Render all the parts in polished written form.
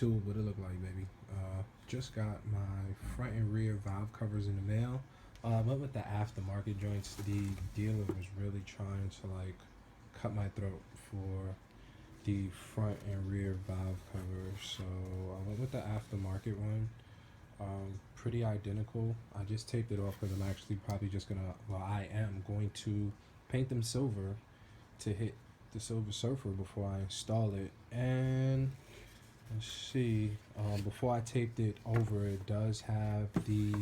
2, what it look like, baby. Just got my front and rear valve covers in the mail. Went with the aftermarket joints. The dealer was really trying to like cut my throat for the front and rear valve covers, so I went with the aftermarket one. Pretty identical. I just taped it off because I'm actually probably just gonna, well, I am going to paint them silver to hit the Silver Surfer before I install it. And let's see, before I taped it over, it does have the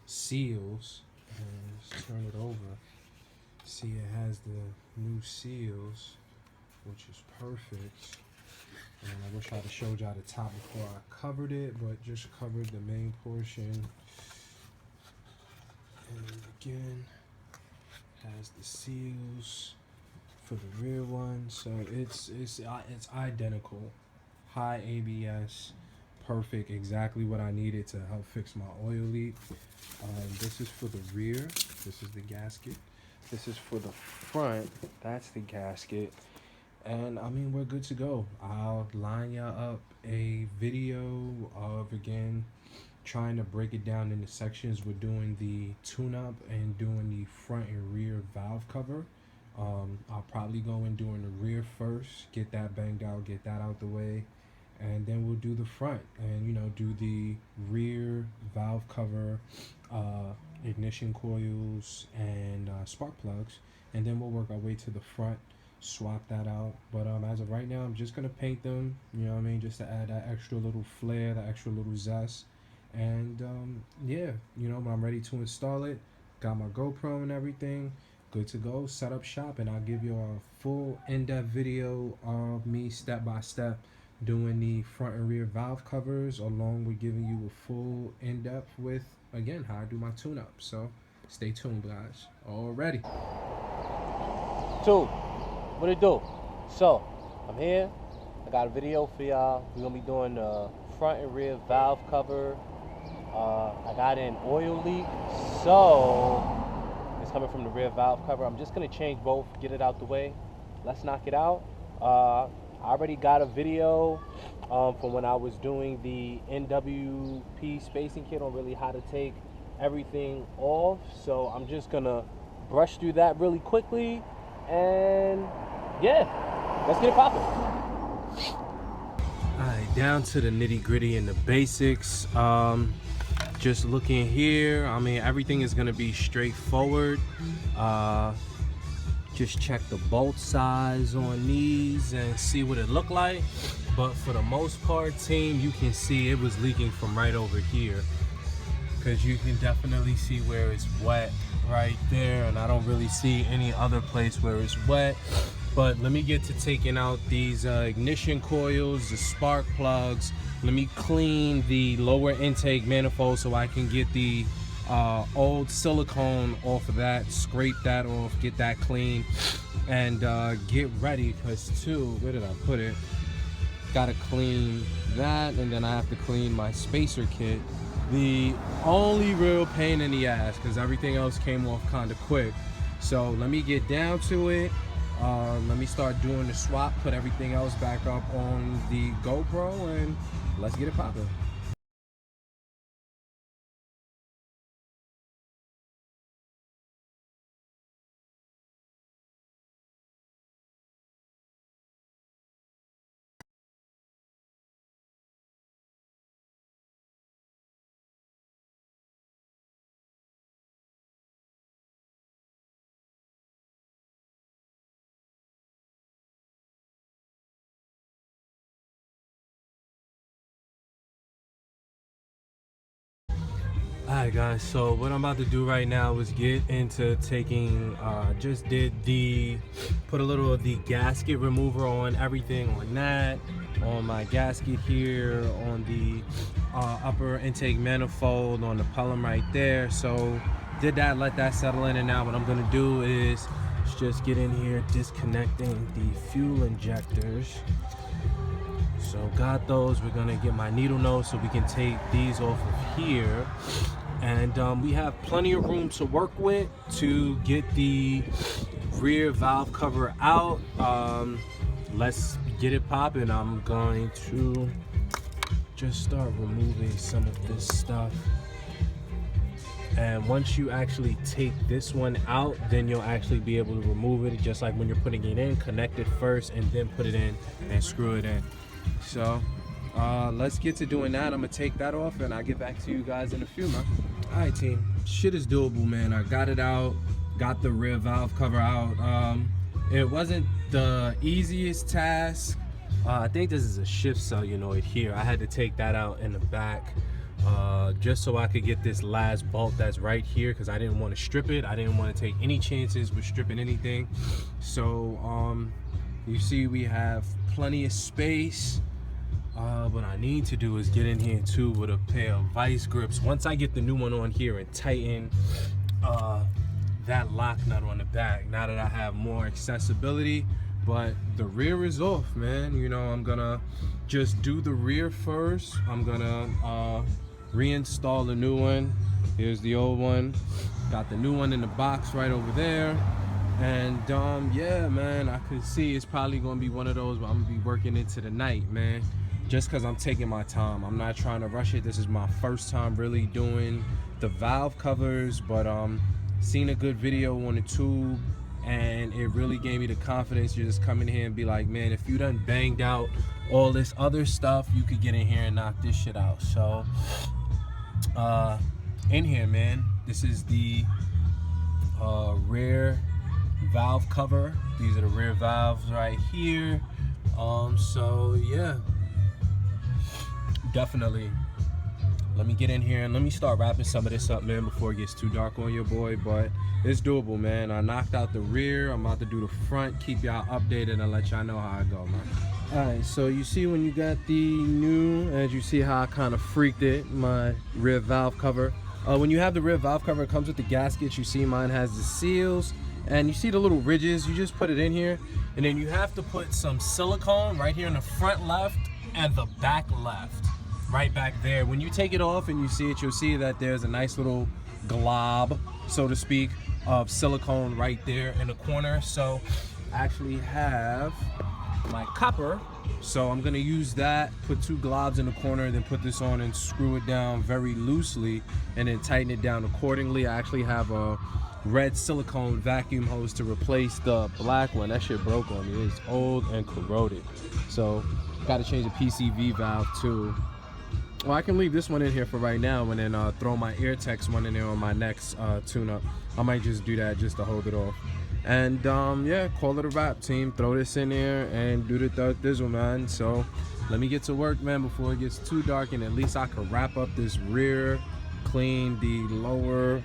seals. And let's turn it over. See, it has the new seals, which is perfect. And I wish I'd have showed y'all the top before I covered it, but just covered the main portion. And again, has the seals for the rear one, so it's identical. High ABS, perfect, exactly what I needed to help fix my oil leak. This is for the rear. This is the gasket. This is for the front. That's the gasket. And I mean, we're good to go. I'll line y'all up a video of, again, trying to break it down into sections. We're doing the tune-up and doing the front and rear valve cover. I'll probably go in doing the rear first, get that banged out, get that out the way, and then we'll do the front and, you know, do the rear valve cover, ignition coils, and spark plugs, and then we'll work our way to the front, swap that out. But as of right now, I'm just gonna paint them, you know what I mean, just to add that extra little flair, that extra little zest. And yeah, you know, when I'm ready to install it, got my GoPro and everything, good to go, set up shop, and I'll give you a full in-depth video of me step by step doing the front and rear valve covers, along with giving you a full in-depth with, again, how I do my tune-up. So stay tuned, guys. Already. Two, what it do? So, I'm here. I got a video for y'all. We're gonna be doing the front and rear valve cover. I got an oil leak, so it's coming from the rear valve cover. I'm just gonna change both, get it out the way. Let's knock it out. I already got a video from when I was doing the NWP spacing kit on really how to take everything off. So I'm just gonna brush through that really quickly, and yeah, let's get it popping. Alright, down to the nitty gritty and the basics. Just looking here, I mean, everything is gonna be straightforward. Just check the bolt size on these and see what it looked like. But for the most part, team, you can see it was leaking from right over here, because you can definitely see where it's wet right there, and I don't really see any other place where it's wet. But let me get to taking out these ignition coils, the spark plugs. Let me clean the lower intake manifold so I can get the old silicone off of that, scrape that off, get that clean, and get ready, because where did I put it? Gotta clean that, and then I have to clean my spacer kit. The only real pain in the ass, because everything else came off kind of quick. So let me get down to it. Let me start doing the swap, put everything else back up on the GoPro, and let's get it popping. Alright guys, so what I'm about to do right now is get into taking, put a little of the gasket remover on everything, on that, on my gasket here, on the upper intake manifold, on the pelham right there. So did that, let that settle in, and now what I'm going to do is just get in here disconnecting the fuel injectors. So got those. We're gonna get my needle nose so we can take these off of here, and we have plenty of room to work with to get the rear valve cover out. Let's get it popping. I'm going to just start removing some of this stuff. And once you actually take this one out, then you'll actually be able to remove it, just like when you're putting it in. Connect it first and then put it in and screw it in. So let's get to doing that. I'm gonna take that off and I'll get back to you guys in a few, man. All right, team, shit is doable, man. I got it out, got the rear valve cover out. It wasn't the easiest task. I think this is a shift solenoid here. I had to take that out in the back just so I could get this last bolt that's right here, because I didn't want to strip it. I didn't want to take any chances with stripping anything. So you see we have plenty of space. What I need to do is get in here too with a pair of vice grips. Once I get the new one on here and tighten that lock nut on the back, now that I have more accessibility. But the rear is off, man. You know, I'm gonna just do the rear first. I'm gonna reinstall the new one. Here's the old one. Got the new one in the box right over there. And yeah, man, I could see it's probably gonna be one of those where I'm gonna be working into the night, man. Just cause I'm taking my time. I'm not trying to rush it. This is my first time really doing the valve covers, but seen a good video on the tube, and it really gave me the confidence to just come in here and be like, man, if you done banged out all this other stuff, you could get in here and knock this shit out. So in here, man, this is the rear valve cover. These are the rear valves right here. So yeah, definitely let me get in here and let me start wrapping some of this up, man, before it gets too dark on your boy. But it's doable, man. I knocked out the rear. I'm about to do the front. Keep y'all updated and let y'all know how I go, man. All right, so you see when you got the new, as you see how I kind of freaked it, my rear valve cover. When you have the rear valve cover, it comes with the gaskets. You see mine has the seals, and you see the little ridges. You just put it in here, and then you have to put some silicone right here in the front left and the back left, right back there. When you take it off and you see it, you'll see that there's a nice little glob, so to speak, of silicone right there in the corner. So I actually have my copper, so I'm gonna use that, put two globs in the corner, then put this on and screw it down very loosely and then tighten it down accordingly. I actually have a red silicone vacuum hose to replace the black one. That shit broke on me. It's old and corroded, so got to change the PCV valve too. Well, I can leave this one in here for right now and then throw my AirTex one in there on my next tune-up. I might just do that just to hold it off. And yeah, call it a wrap, team. Throw this in there and do the third thizzle, man. So let me get to work, man, before it gets too dark, and at least I can wrap up this rear, clean the lower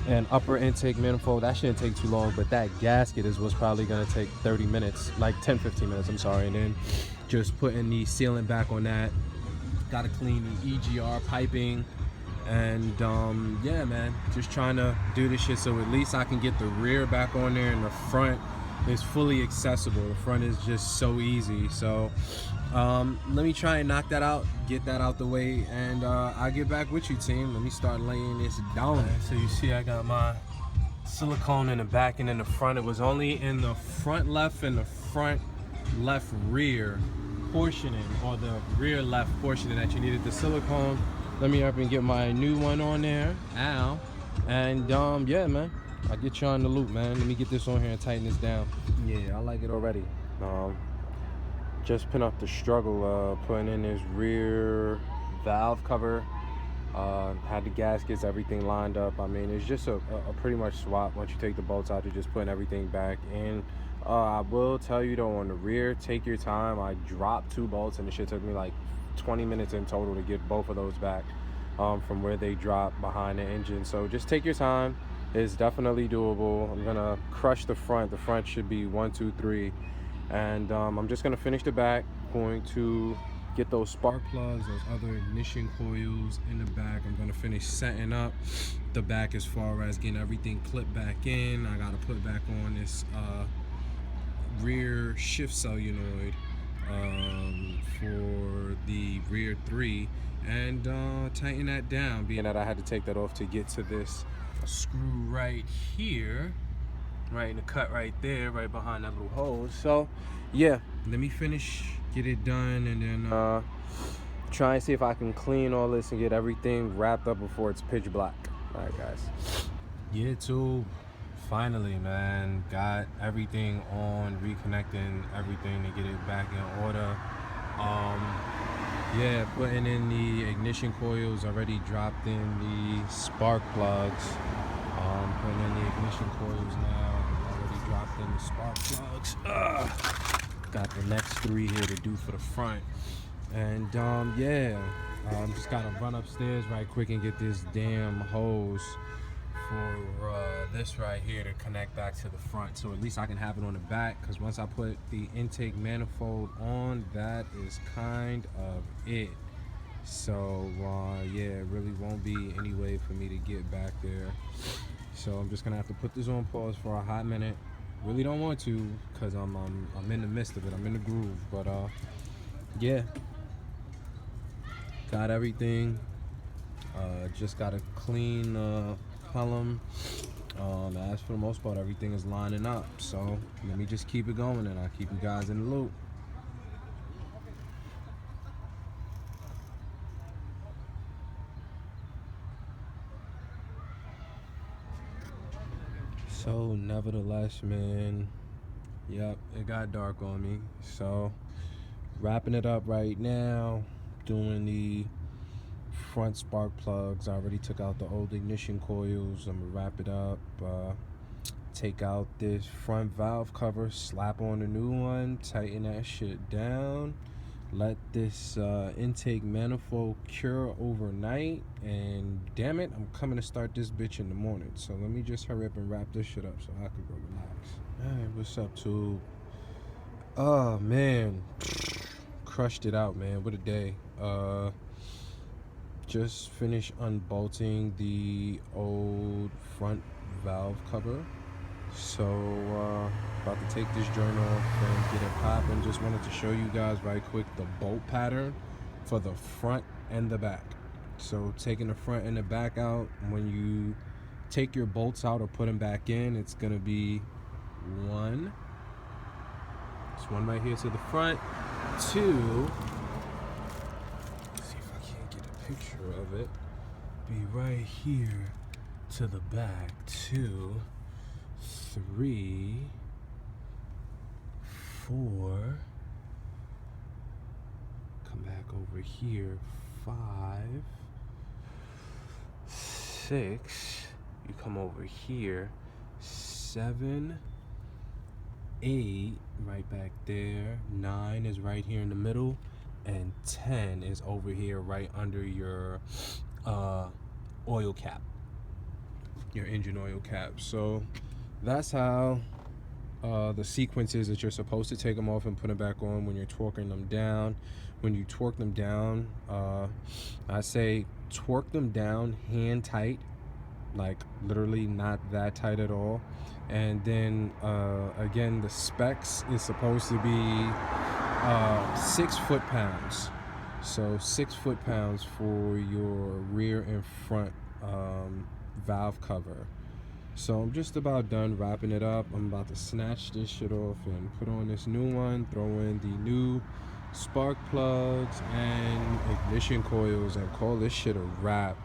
and upper intake manifold. That shouldn't take too long, but that gasket is what's probably gonna take 30 minutes, like 10-15 minutes, I'm sorry. And then just putting the sealant back on that. Got to clean the EGR piping, and yeah, man, just trying to do this shit so at least I can get the rear back on there, and the front is fully accessible. The front is just so easy. So let me try and knock that out, get that out the way, and I'll get back with you, team. Let me start laying this down. Right, so you see I got my silicone in the back and in the front. It was only in the front left and the front left rear portioning, or the rear left portioning, that you needed the silicone. Let me up and get my new one on there. Ow. And yeah, man, I'll get you on the loop, man. Let me get this on here and tighten this down. Yeah, I like it already. Just pin up the struggle putting in this rear valve cover. Had the gaskets, everything lined up. I mean, it's just a pretty much swap. Once you take the bolts out, you're just putting everything back in. I will tell you though, on the rear, take your time. I dropped 2 bolts and the shit took me like 20 minutes in total to get both of those back from where they drop behind the engine. So just take your time. It's definitely doable. I'm gonna crush the front. The front should be 1, 2, 3, and I'm just gonna finish the back. Going to get those spark plugs, those other ignition coils in the back. I'm gonna finish setting up the back as far as getting everything clipped back in. I gotta put back on this rear shift solenoid for the rear 3, and tighten that down, being that I had to take that off to get to this screw right here, right in the cut right there, right behind that little hose. So yeah, let me finish, get it done, and then try and see if I can clean all this and get everything wrapped up before it's pitch black. All right, guys. Yeah, too. Finally, man, got everything on, reconnecting everything to get it back in order. Yeah, putting in the ignition coils, already dropped in the spark plugs. Putting in the ignition coils now, already dropped in the spark plugs. Got the next 3 here to do for the front. And yeah, just gotta run upstairs right quick and get this damn hose for this right here to connect back to the front, so at least I can have it on the back, because once I put the intake manifold on, that is kind of it. So yeah, it really won't be any way for me to get back there, so I'm just gonna have to put this on pause for a hot minute. Really don't want to, because I'm in the midst of it, I'm in the groove. But yeah, got everything. Just got a clean column. As for the most part, everything is lining up. So let me just keep it going, and I'll keep you guys in the loop. So nevertheless, man, yep, it got dark on me. So wrapping it up right now, doing the front spark plugs. I already took out the old ignition coils. I'm gonna wrap it up, take out this front valve cover, slap on a new one, tighten that shit down, let this intake manifold cure overnight, and damn it, I'm coming to start this bitch in the morning. So let me just hurry up and wrap this shit up so I can go relax. Alright, what's up, tube? Oh man, crushed it out, man. What a day. Just finished unbolting the old front valve cover, so about to take this joint off and get it popping. Just wanted to show you guys right quick the bolt pattern for the front and the back. So taking the front and the back out, when you take your bolts out or put them back in, it's gonna be one. It's one right here to the front, two. Picture of it, be right here to the back, 2, 3, 4, come back over here, 5, 6, you come over here, 7, 8, right back there, 9 is right here in the middle, and 10 is over here right under your oil cap, your engine oil cap. So that's how the sequence is that you're supposed to take them off and put them back on when you're torquing them down. When you torque them down, I say torque them down hand tight, like literally not that tight at all. And then again, the specs is supposed to be 6 foot-pounds. So 6 foot-pounds for your rear and front valve cover. So I'm just about done wrapping it up. I'm about to snatch this shit off and put on this new one, throw in the new spark plugs and ignition coils, and call this shit a wrap.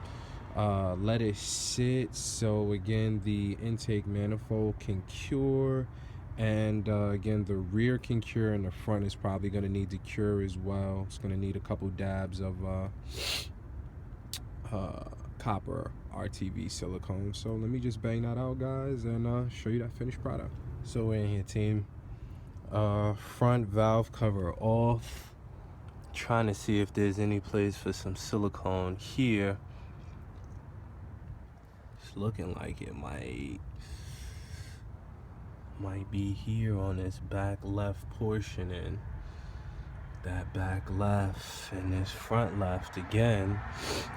Let it sit so again the intake manifold can cure, and again the rear can cure, and the front is probably going to need to cure as well. It's going to need a couple dabs of copper RTV silicone. So let me just bang that out, guys, and show you that finished product. So we're in here, team. Front valve cover off, trying to see if there's any place for some silicone here. It's looking like it might be here on this back left portion, and that back left and this front left again,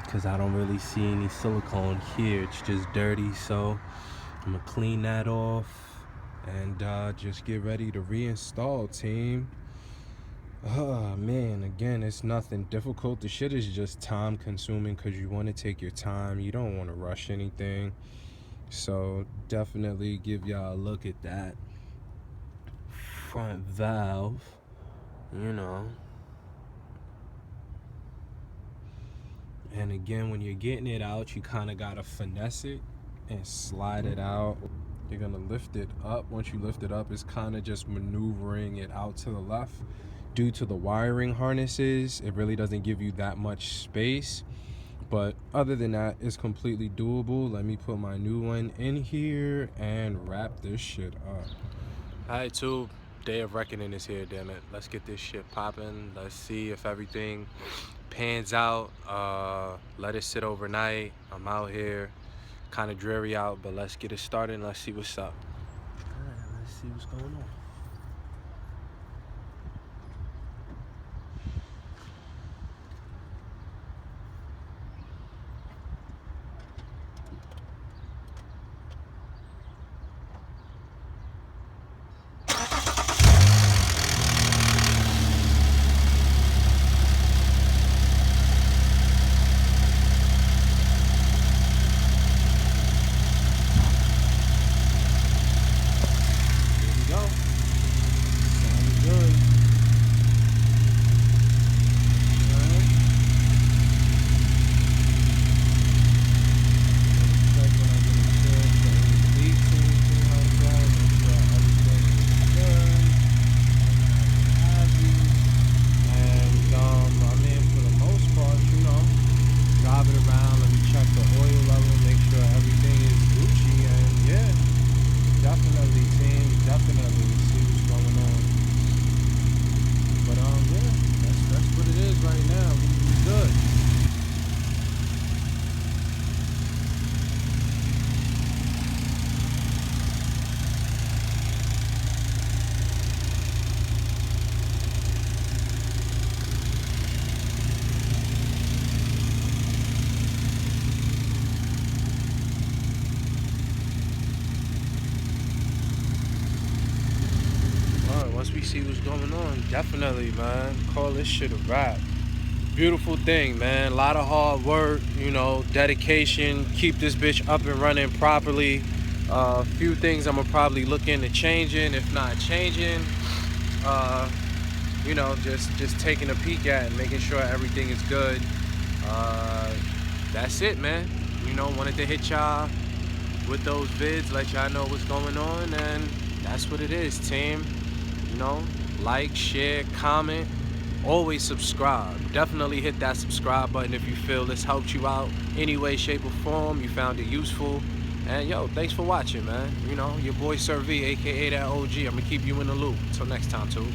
because I don't really see any silicone here. It's just dirty, so I'm gonna clean that off and just get ready to reinstall, team. Oh man, again, it's nothing difficult. The shit is just time consuming because you want to take your time. You don't want to rush anything. So definitely give y'all a look at that front valve, you know. And again, when you're getting it out, you kind of gotta finesse it and slide it out. You're gonna lift it up. Once you lift it up, it's kind of just maneuvering it out to the left. Due to the wiring harnesses, it really doesn't give you that much space. But other than that, it's completely doable. Let me put my new one in here and wrap this shit up. Alright, tube. Day of reckoning is here, damn it. Let's get this shit popping. Let's see if everything pans out. Let it sit overnight. I'm out here. Kind of dreary out, but let's get it started and let's see what's up. Alright, let's see what's going on. Once we see what's going on, definitely, man, call this shit a wrap. Beautiful thing, man. A lot of hard work, you know, dedication. Keep this bitch up and running properly. A few things I'm gonna probably look into changing, if not changing. You know, just taking a peek at and making sure everything is good. That's it, man. You know, wanted to hit y'all with those vids, let y'all know what's going on, and that's what it is, team. You know, like, share, comment, always subscribe. Definitely hit that subscribe button if you feel this helped you out any way, shape, or form. You found it useful. And yo, thanks for watching, man. You know, your boy Sir V, aka that OG. I'm gonna keep you in the loop. Until next time, too.